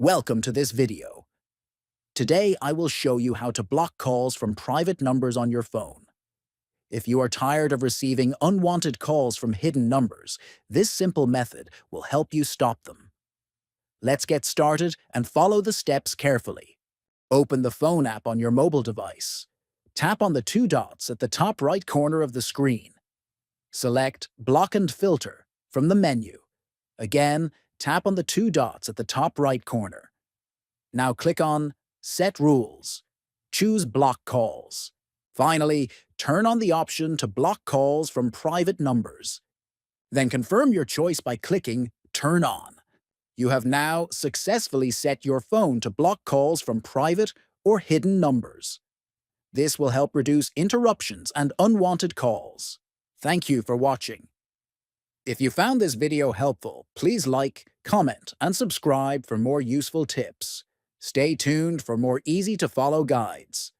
Welcome to this video. Today I will show you how to block calls from private numbers on your phone. If you are tired of receiving unwanted calls from hidden numbers, this simple method will help you stop them. Let's get started and follow the steps carefully. Open the phone app on your mobile device. Tap on the two dots at the top right corner of the screen. Select Block and Filter from the menu. Again, tap on the two dots at the top right corner. Now click on Set Rules. Choose Block Calls. Finally, turn on the option to block calls from private numbers. Then confirm your choice by clicking Turn On. You have now successfully set your phone to block calls from private or hidden numbers. This will help reduce interruptions and unwanted calls. Thank you for watching. If you found this video helpful, please like, comment, and subscribe for more useful tips. Stay tuned for more easy-to-follow guides.